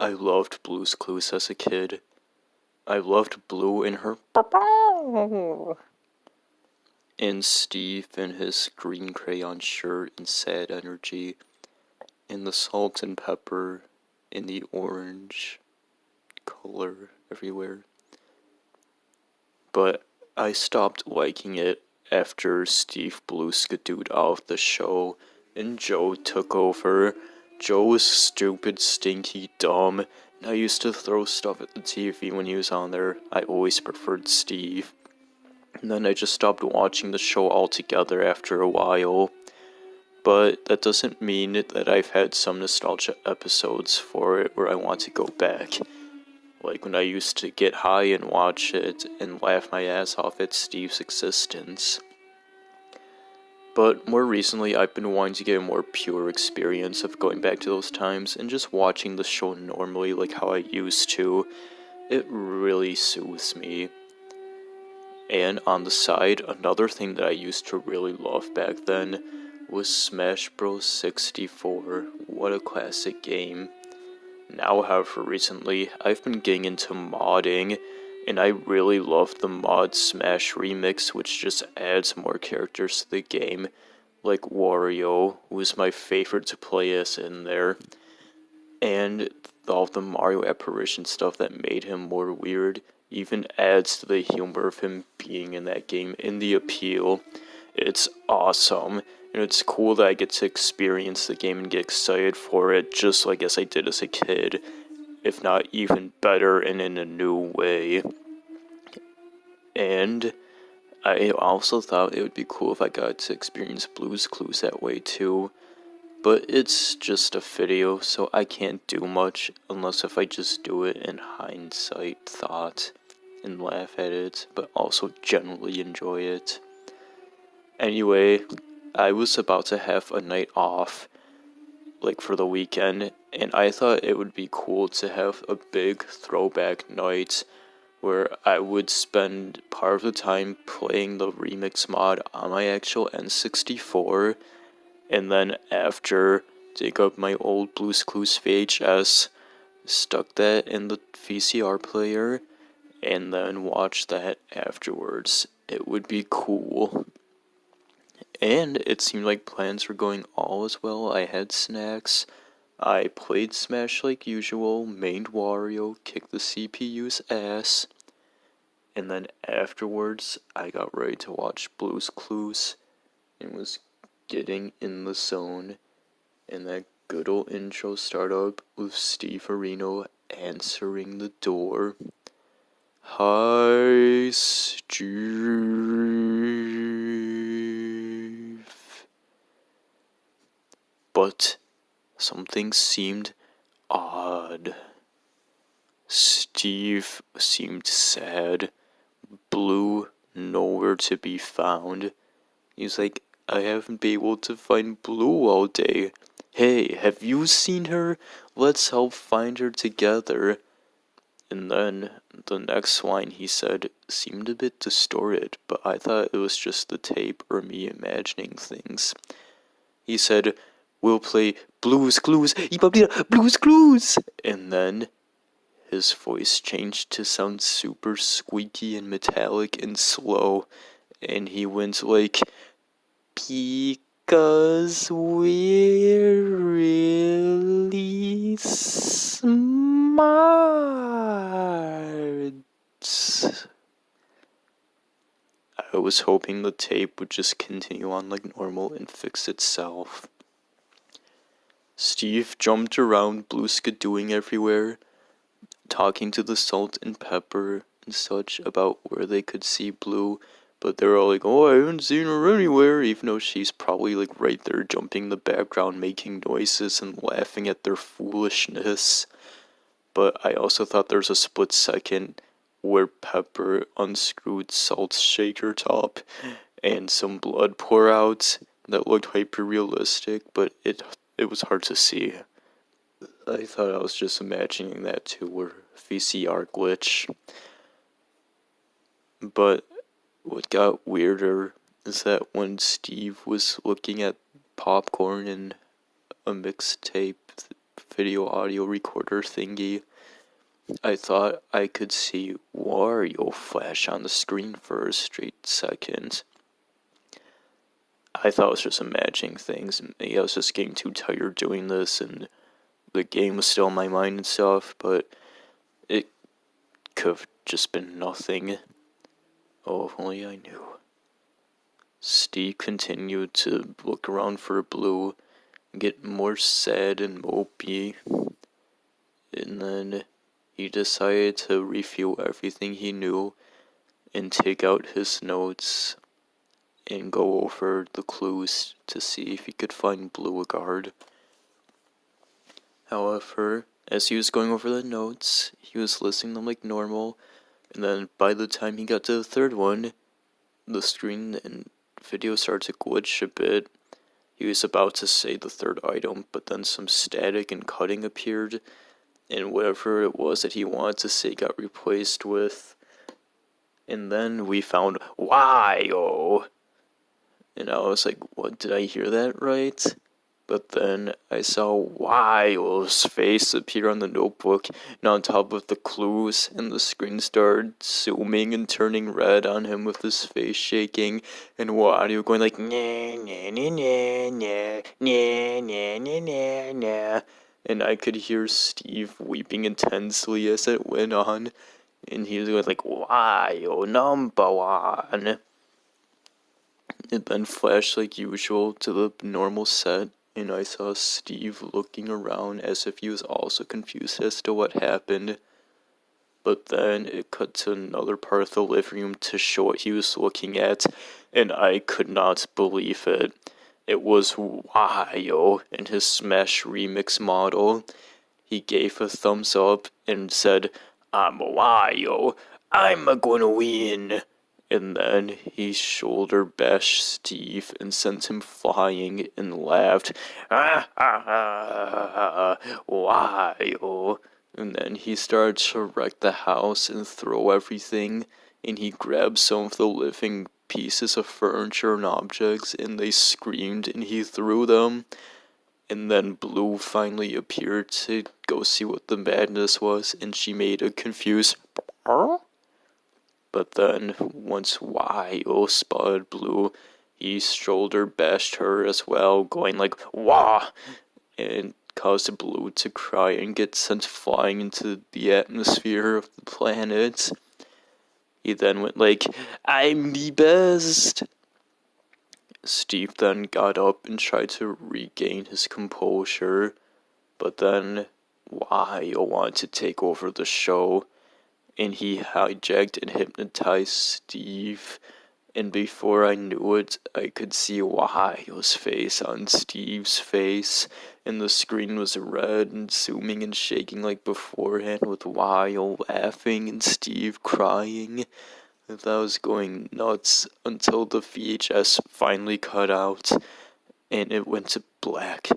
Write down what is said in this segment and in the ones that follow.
I loved Blue's Clues as a kid. I loved Blue in her and Steve in his green crayon shirt and sad energy, and the salt and pepper and the orange color everywhere. But I stopped liking it after Steve Blue skidooed out of the show and Joe took over. Joe was stupid, stinky, dumb, and I used to throw stuff at the TV when he was on there. I always preferred Steve. And then I just stopped watching the show altogether after a while. But that doesn't mean that I've had some nostalgia episodes for it where I want to go back. Like when I used to get high and watch it and laugh my ass off at Steve's existence. But more recently, I've been wanting to get a more pure experience of going back to those times and just watching the show normally like how I used to. It really soothes me. And on the side, another thing that I used to really love back then was Smash Bros. 64. What a classic game. Now, however, recently, I've been getting into modding, and I really love the mod Smash Remix, which just adds more characters to the game, like Wario, who is my favorite to play as in there, and all the Mario apparition stuff that made him more weird even adds to the humor of him being in that game and the appeal. It's awesome. And it's cool that I get to experience the game and get excited for it just like as I did as a kid, if not even better and in a new way. And I also thought it would be cool if I got to experience Blue's Clues that way too. But it's just a video, so I can't do much unless if I just do it in hindsight thought and laugh at it, but also generally enjoy it. Anyway, I was about to have a night off, like for the weekend, and I thought it would be cool to have a big throwback night where I would spend part of the time playing the remix mod on my actual N64, and then after, dig up my old Blue's Clues VHS, stuck that in the VCR player, and then watch that afterwards. It would be cool. And it seemed like plans were going all as well. I had snacks. I played Smash like usual, mained Wario, kicked the CPU's ass. And then afterwards, I got ready to watch Blue's Clues and was getting in the zone. And that good old intro started up with Steve Areno answering the door. Hi, Steve. But something seemed odd. Steve seemed sad. Blue nowhere to be found. He's like, I haven't been able to find Blue all day. Hey, have you seen her? Let's help find her together. And then the next line he said seemed a bit distorted, but I thought it was just the tape or me imagining things. He said, we'll play Blue's Clues, Blue's Clues! And then his voice changed to sound super squeaky and metallic and slow, and he went like, because we're really smart. I was hoping the tape would just continue on like normal and fix itself. Steve jumped around, blue skidooing everywhere, talking to the salt and pepper and such about where they could see Blue, but they're all like, oh, I haven't seen her anywhere, even though she's probably like right there jumping in the background making noises and laughing at their foolishness. But I also thought there was a split second where Pepper unscrewed Salt's shaker top and some blood pour out that looked hyper realistic, but it was hard to see. I thought I was just imagining that too, or VCR glitch. But what got weirder is that when Steve was looking at popcorn and a mixtape video audio recorder thingy, I thought I could see Wario flash on the screen for a straight second. I thought it was just imagining things. Maybe I was just getting too tired doing this, and the game was still in my mind and stuff, but it could have just been nothing. Oh, if only I knew. Steve continued to look around for Blue, get more sad and mopey, and then he decided to review everything he knew and take out his notes and go over the clues to see if he could find Blue a guard. However, as he was going over the notes, he was listing them like normal, and then by the time he got to the third one, the screen and video started to glitch a bit. He was about to say the third item, but then some static and cutting appeared, and whatever it was that he wanted to say got replaced with. And then we found Wario. And I was like, what, did I hear that right? But then I saw Wario's face appear on the notebook and on top of the clues, and the screen started zooming and turning red on him with his face shaking, and Wario going like, nah, nah, nah, nah, nah, nah, nah, nah, nah, nah. And I could hear Steve weeping intensely as it went on, and he was going like, Wario number one. It then flashed like usual to the normal set, and I saw Steve looking around as if he was also confused as to what happened. But then it cut to another part of the living room to show what he was looking at, and I could not believe it. It was Wario in his Smash Remix model. He gave a thumbs up and said, I'm Wario, I'm gonna win. And then he shoulder bashed Steve and sent him flying and laughed, Wario. And then he started to wreck the house and throw everything, and he grabbed some of the living pieces of furniture and objects, and they screamed, and he threw them. And then Blue finally appeared to go see what the madness was, and she made a confused But then, once Wario spotted Blue, he shoulder bashed her as well, going like, wah! And caused Blue to cry and get sent flying into the atmosphere of the planet. He then went like, I'm the best! Steve then got up and tried to regain his composure, but then Wario wanted to take over the show, and he hijacked and hypnotized Steve, and before I knew it, I could see Wario's face on Steve's face, and the screen was red and zooming and shaking like beforehand, with Wario laughing and Steve crying. That was going nuts until the VHS finally cut out, and it went to black.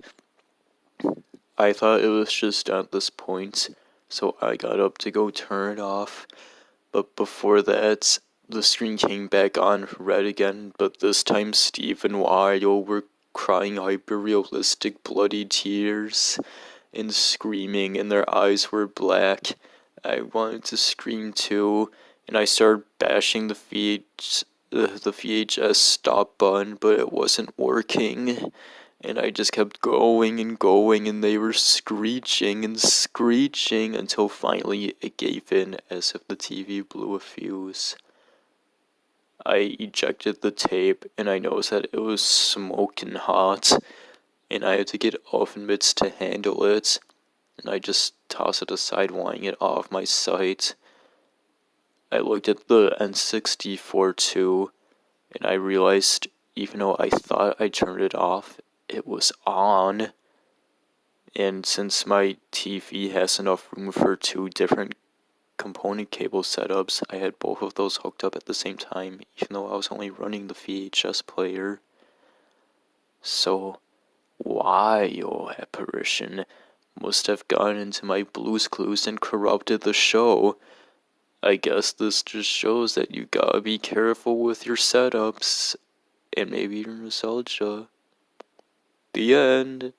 I thought it was just at this point, so I got up to go turn it off, but before that, the screen came back on red again, but this time Steve and Wario were crying hyper-realistic bloody tears and screaming, and their eyes were black. I wanted to scream too, and I started bashing the VHS stop button, but it wasn't working. And I just kept going, and they were screeching and screeching until finally it gave in as if the TV blew a fuse. I ejected the tape, and I noticed that it was smoking hot, and I had to get oven mitts to handle it, and I just tossed it aside, wanting it off my sight. I looked at the N64 too, and I realized even though I thought I turned it off, it was on. And since my TV has enough room for 2 different component cable setups, I had both of those hooked up at the same time, even though I was only running the VHS player. So, Wario apparition must have gone into my Blue's Clues and corrupted the show. I guess this just shows that you gotta be careful with your setups, and maybe your nostalgia. The end.